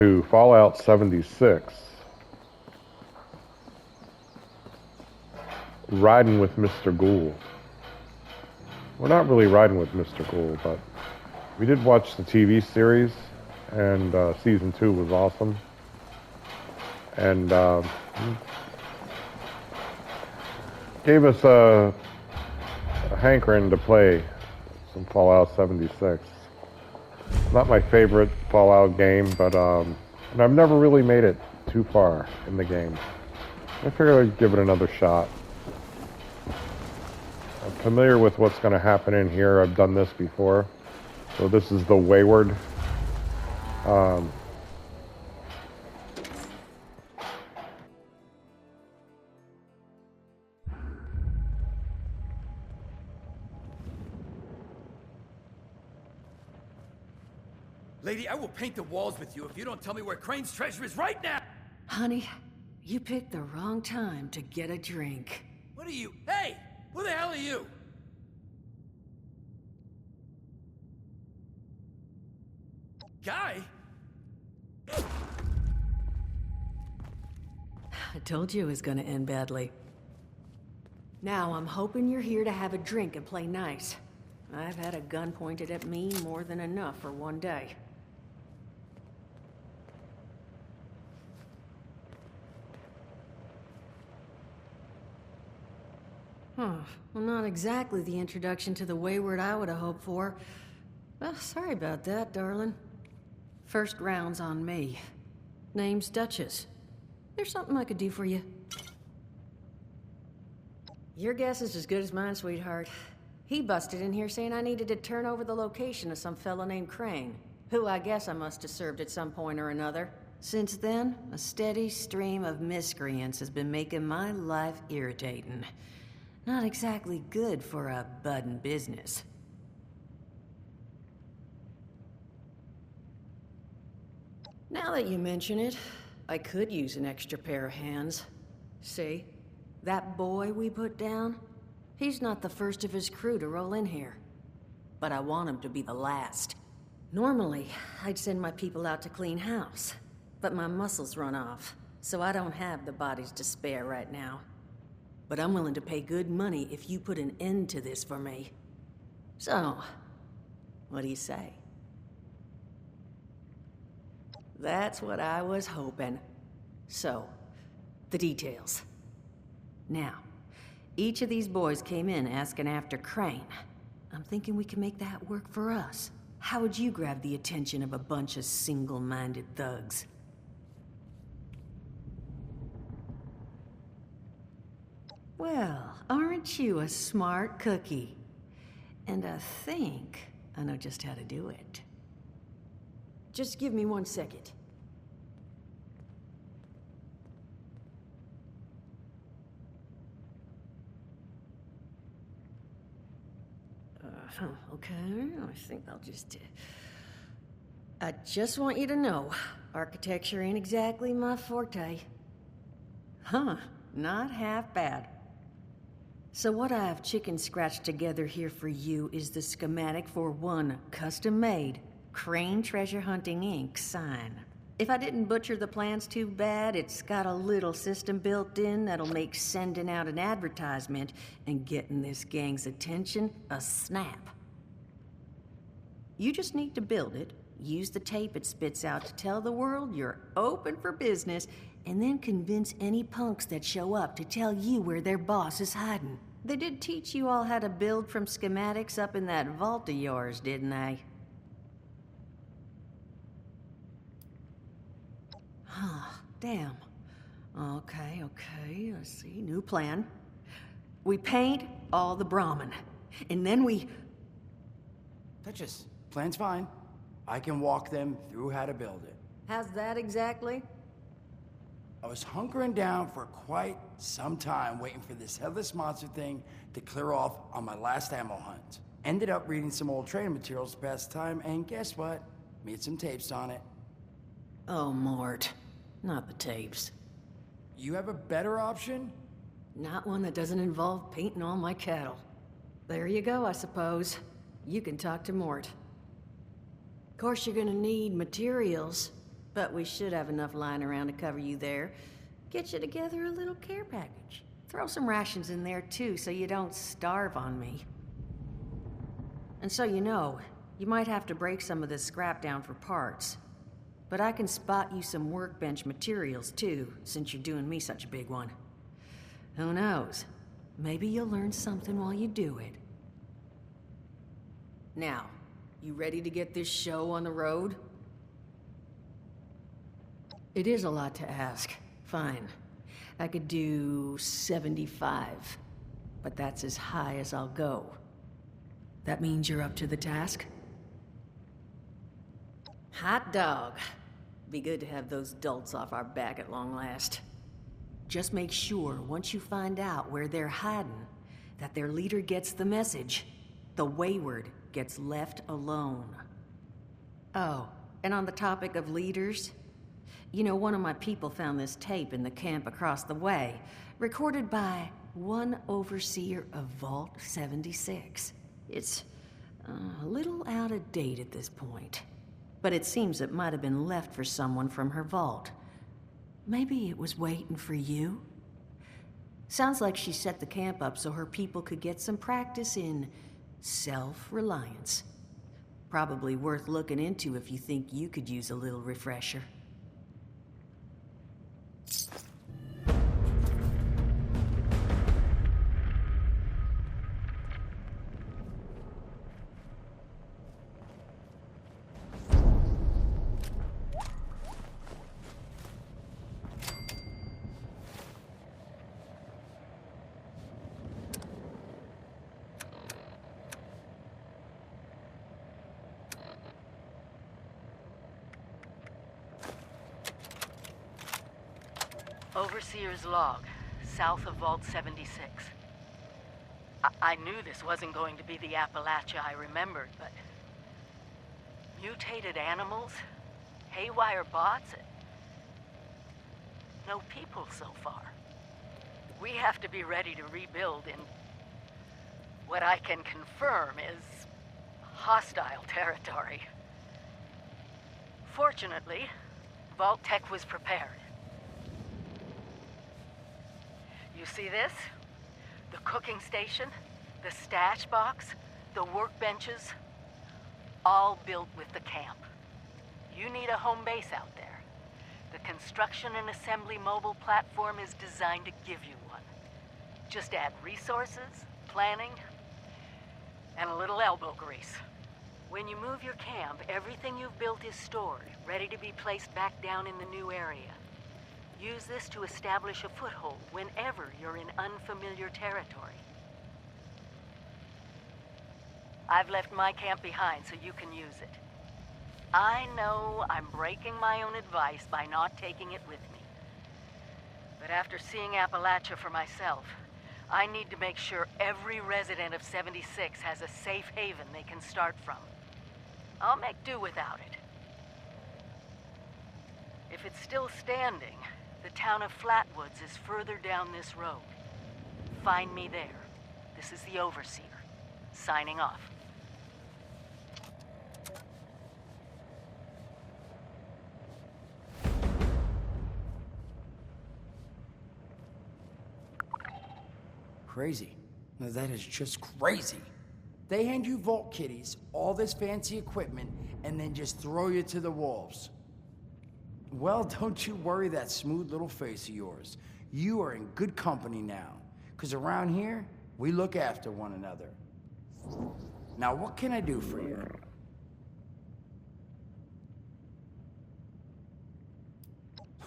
To Fallout 76. Riding with Mr. Ghoul. We're not really riding with Mr. Ghoul, but we did watch the TV series, and Season 2 was awesome. And gave us a hankering to play some Fallout 76. Not my favorite Fallout game, but and I've never really made it too far in the game. I figured I'd give it another shot. I'm familiar with what's going to happen in here. I've done this before. So this is the Wayward. Lady, I will paint the walls with you if you don't tell me where Crane's treasure is right now! Honey, you picked the wrong time to get a drink. What are you? Hey! Who the hell are you? Guy? I told you it was gonna end badly. Now I'm hoping you're here to have a drink and play nice. I've had a gun pointed at me more than enough for one day. Well, not exactly the introduction to the Wayward I would have hoped for. Well, sorry about that, darling. First round's on me. Name's Duchess. There's something I could do for you. Your guess is as good as mine, sweetheart. He busted in here saying I needed to turn over the location of some fellow named Crane, who I guess I must have served at some point or another. Since then, a steady stream of miscreants has been making my life irritating. Not exactly good for a budding business. Now that you mention it, I could use an extra pair of hands. See? That boy we put down? He's not the first of his crew to roll in here. But I want him to be the last. Normally, I'd send my people out to clean house. But my muscles run off, so I don't have the bodies to spare right now. But I'm willing to pay good money if you put an end to this for me. So, what do you say? That's what I was hoping. So, the details. Now, each of these boys came in asking after Crane. I'm thinking we can make that work for us. How would you grab the attention of a bunch of single-minded thugs? Well, aren't you a smart cookie? And I think I know just how to do it. Just give me 1 second. Okay, I think I'll just... I just want you to know, architecture ain't exactly my forte. Huh, not half bad. So what I've chicken scratched together here for you is the schematic for one custom-made Crane Treasure Hunting Inc. sign. If I didn't butcher the plans too bad, it's got a little system built in that'll make sending out an advertisement and getting this gang's attention a snap. You just need to build it, use the tape it spits out to tell the world you're open for business, and then convince any punks that show up to tell you where their boss is hiding. They did teach you all how to build from schematics up in that vault of yours, didn't they? Damn. Okay, let's see. New plan. We paint all the Brahmin, and then we... Duchess, plan's fine. I can walk them through how to build it. How's that exactly? I was hunkering down for quite some time waiting for this headless monster thing to clear off on my last ammo hunt. Ended up reading some old training materials to pass the time, and guess what? Made some tapes on it. Oh, Mort. Not the tapes. You have a better option? Not one that doesn't involve painting all my cattle. There you go, I suppose. You can talk to Mort. Of course, you're gonna need materials. But we should have enough lying around to cover you there. Get you together a little care package. Throw some rations in there too, so you don't starve on me. And so you know, you might have to break some of this scrap down for parts. But I can spot you some workbench materials too, since you're doing me such a big one. Who knows? Maybe you'll learn something while you do it. Now, you ready to get this show on the road? It is a lot to ask. Fine. I could do 75, but that's as high as I'll go. That means you're up to the task? Hot dog. Be good to have those dolts off our back at long last. Just make sure, once you find out where they're hiding, that their leader gets the message. The wayward gets left alone. Oh, and on the topic of leaders, you know, one of my people found this tape in the camp across the way, recorded by one overseer of Vault 76. It's a little out of date at this point, but it seems it might have been left for someone from her vault. Maybe it was waiting for you? Sounds like she set the camp up so her people could get some practice in self-reliance. Probably worth looking into if you think you could use a little refresher. Overseer's log, south of Vault 76. I knew this wasn't going to be the Appalachia I remembered, but... mutated animals? Haywire bots? No people so far. We have to be ready to rebuild in... what I can confirm is... hostile territory. Fortunately, Vault Tech was prepared. You see this? The cooking station, the stash box, the workbenches, all built with the camp. You need a home base out there. The construction and assembly mobile platform is designed to give you one. Just add resources, planning, and a little elbow grease. When you move your camp, everything you've built is stored, ready to be placed back down in the new area. Use this to establish a foothold whenever you're in unfamiliar territory. I've left my camp behind so you can use it. I know I'm breaking my own advice by not taking it with me. But after seeing Appalachia for myself, I need to make sure every resident of 76 has a safe haven they can start from. I'll make do without it. If it's still standing, the town of Flatwoods is further down this road. Find me there. This is the Overseer, signing off. Crazy. No, that is just crazy. They hand you Vault Kitties, all this fancy equipment, and then just throw you to the wolves. Well, don't you worry that smooth little face of yours. You are in good company now. Because around here, we look after one another. Now, what can I do for you?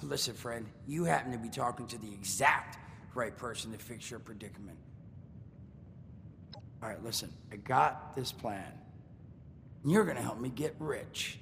Listen, friend, you happen to be talking to the exact right person to fix your predicament. All right, listen, I got this plan. You're gonna help me get rich.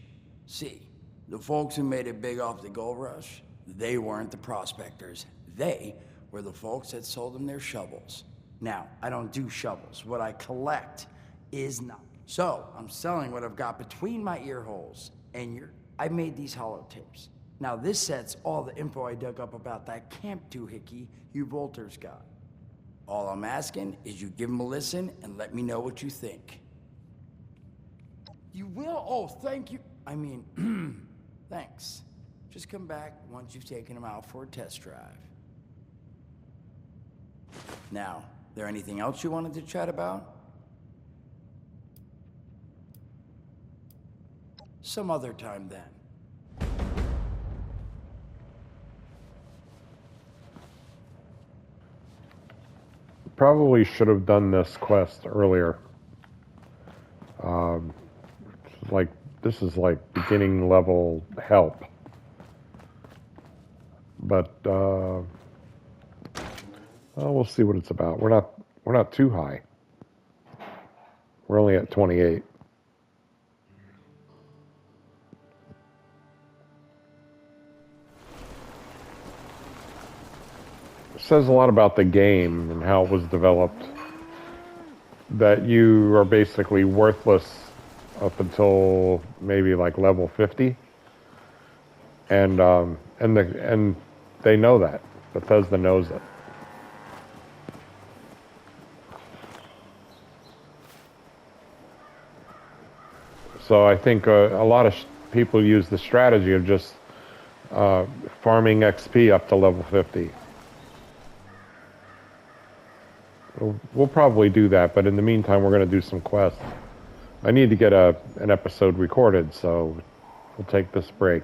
See, the folks who made it big off the gold rush, they weren't the prospectors. They were the folks that sold them their shovels. Now, I don't do shovels. What I collect is not. So, I'm selling what I've got between my ear holes. And I made these holotapes. Now, this sets all the info I dug up about that camp doohickey you Volters got. All I'm asking is you give them a listen and let me know what you think. You will? Oh, thank you. I mean, thanks. Just come back once you've taken them out for a test drive. Now, there anything else you wanted to chat about? Some other time then. Probably should have done this quest earlier. Like, this is like beginning level help. But we'll see what it's about. We're not too high. We're only at 28. It says a lot about the game and how it was developed. That you are basically worthless up until maybe like level 50, and they know that. Bethesda knows it. So I think a lot of people use the strategy of just farming XP up to level 50. We'll probably do that, but in the meantime, we're going to do some quests. I need to get an episode recorded, so we'll take this break.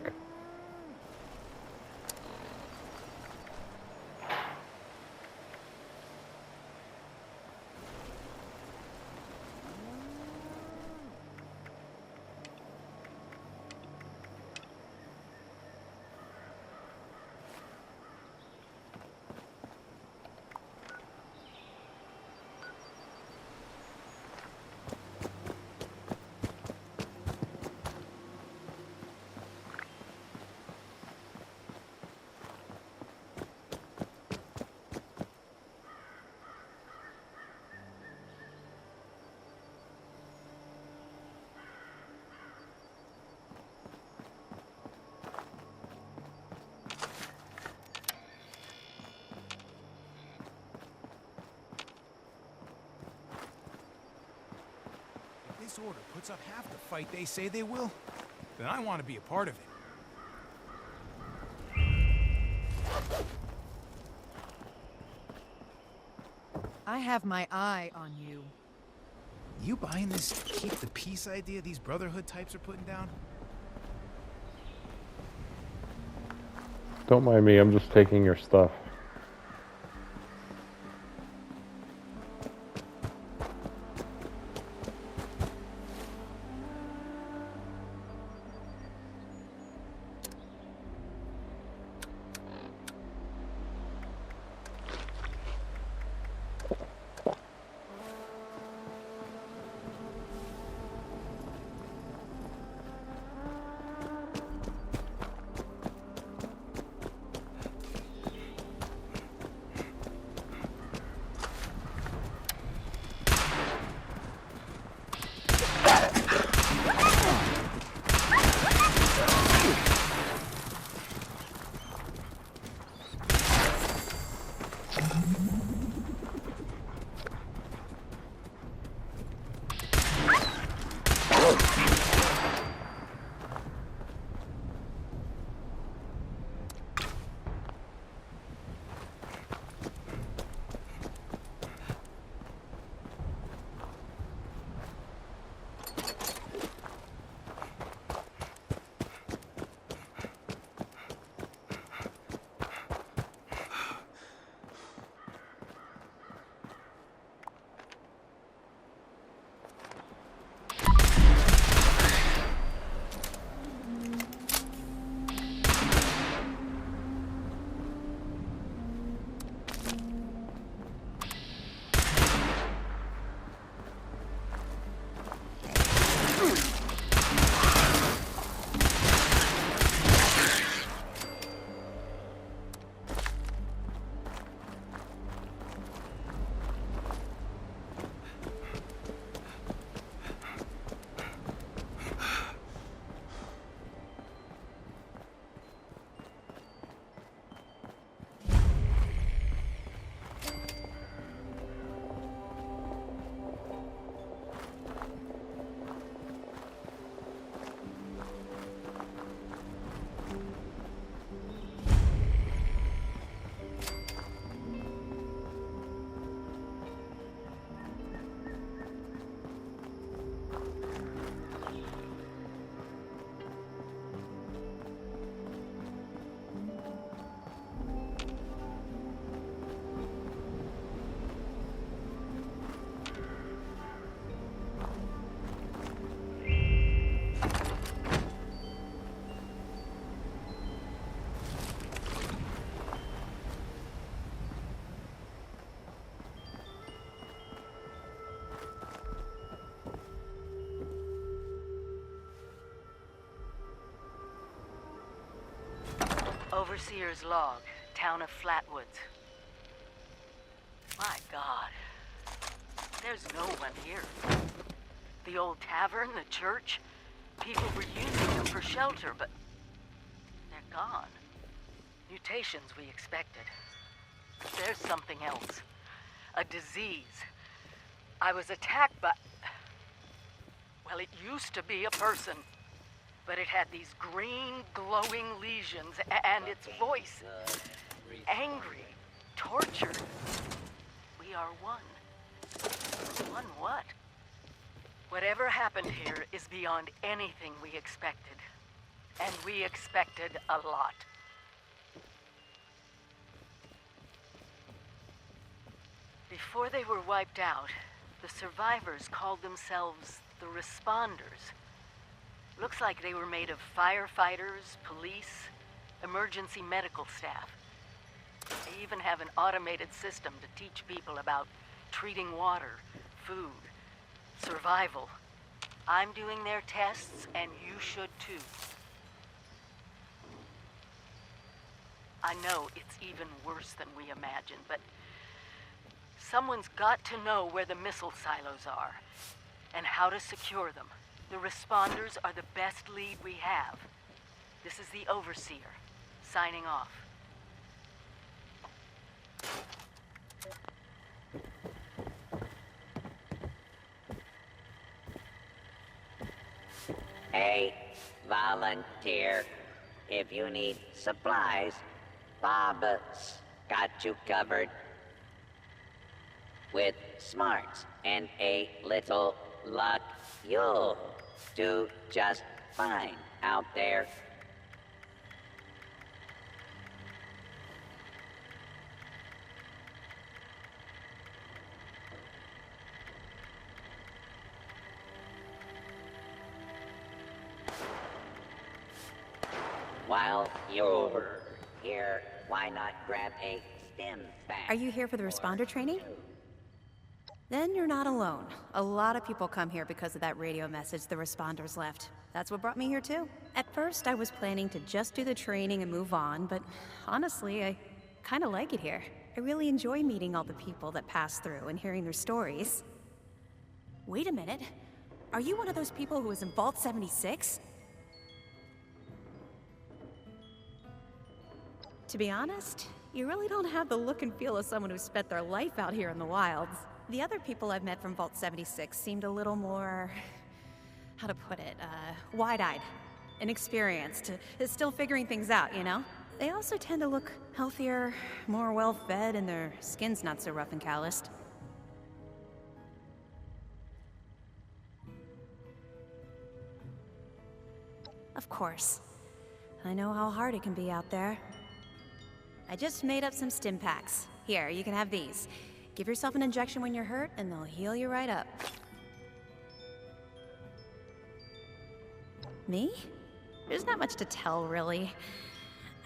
This order puts up half the fight they say they will, then I want to be a part of it. I have my eye on you. You buying this keep the peace idea these Brotherhood types are putting down? Don't mind me, I'm just taking your stuff. Overseer's log, town of Flatwoods. My God. There's no one here. The old tavern, the church, people were using them for shelter, but they're gone. Mutations we expected. There's something else. A disease. I was attacked by... Well, it used to be a person. But it had these green, glowing lesions, and its voice. Angry. Tortured. We are one. One what? Whatever happened here is beyond anything we expected. And we expected a lot. Before they were wiped out, the survivors called themselves the Responders. Looks like they were made of firefighters, police, emergency medical staff. They even have an automated system to teach people about treating water, food, survival. I'm doing their tests, and you should too. I know it's even worse than we imagined, but someone's got to know where the missile silos are, and how to secure them. The Responders are the best lead we have. This is the Overseer, signing off. Hey, volunteer. If you need supplies, Bob's got you covered. With smarts and a little luck, you'll do just fine out there. While you're here, why not grab a stim pack? Are you here for the responder training? Then you're not alone. A lot of people come here because of that radio message the responders left. That's what brought me here too. At first, I was planning to just do the training and move on, but honestly, I kind of like it here. I really enjoy meeting all the people that pass through and hearing their stories. Wait a minute. Are you one of those people who was in Vault 76? To be honest, you really don't have the look and feel of someone who spent their life out here in the wilds. The other people I've met from Vault 76 seemed a little more... how to put it, wide-eyed, inexperienced, still figuring things out, you know? They also tend to look healthier, more well-fed, and their skin's not so rough and calloused. Of course. I know how hard it can be out there. I just made up some stim packs. Here, you can have these. Give yourself an injection when you're hurt, and they'll heal you right up. Me? There's not much to tell, really.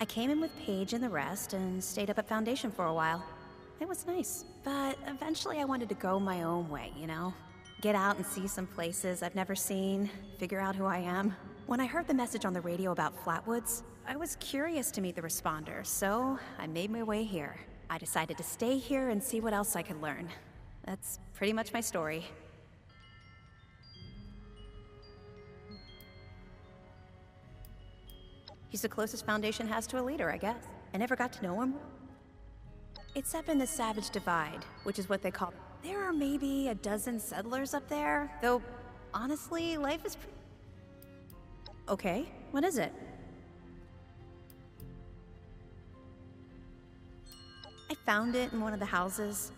I came in with Paige and the rest, and stayed up at Foundation for a while. It was nice, but eventually I wanted to go my own way, you know? Get out and see some places I've never seen, figure out who I am. When I heard the message on the radio about Flatwoods, I was curious to meet the responders, so I made my way here. I decided to stay here and see what else I could learn. That's pretty much my story. He's the closest Foundation has to a leader, I guess. I never got to know him. It's up in the Savage Divide, which is what they call... There are maybe a dozen settlers up there, though honestly, life is Okay, what is it? I found it in one of the houses.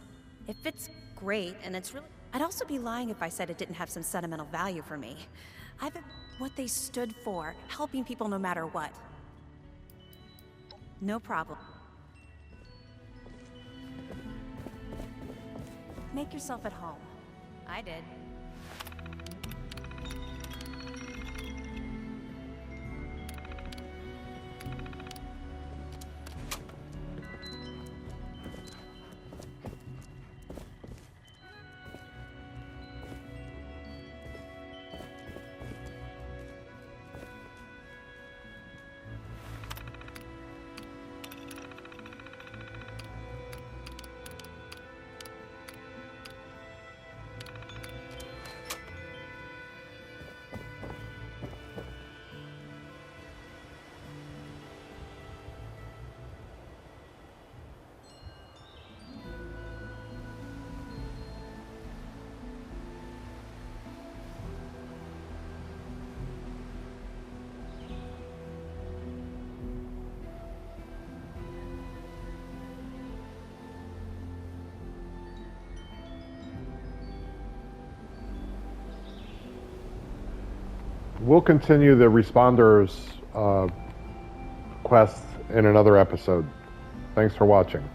It fits great, and it's really... I'd also be lying if I said it didn't have some sentimental value for me. I've been what they stood for, helping people no matter what. No problem. Make yourself at home. I did. we'll continue the responders quest in another episode. Thanks for watching.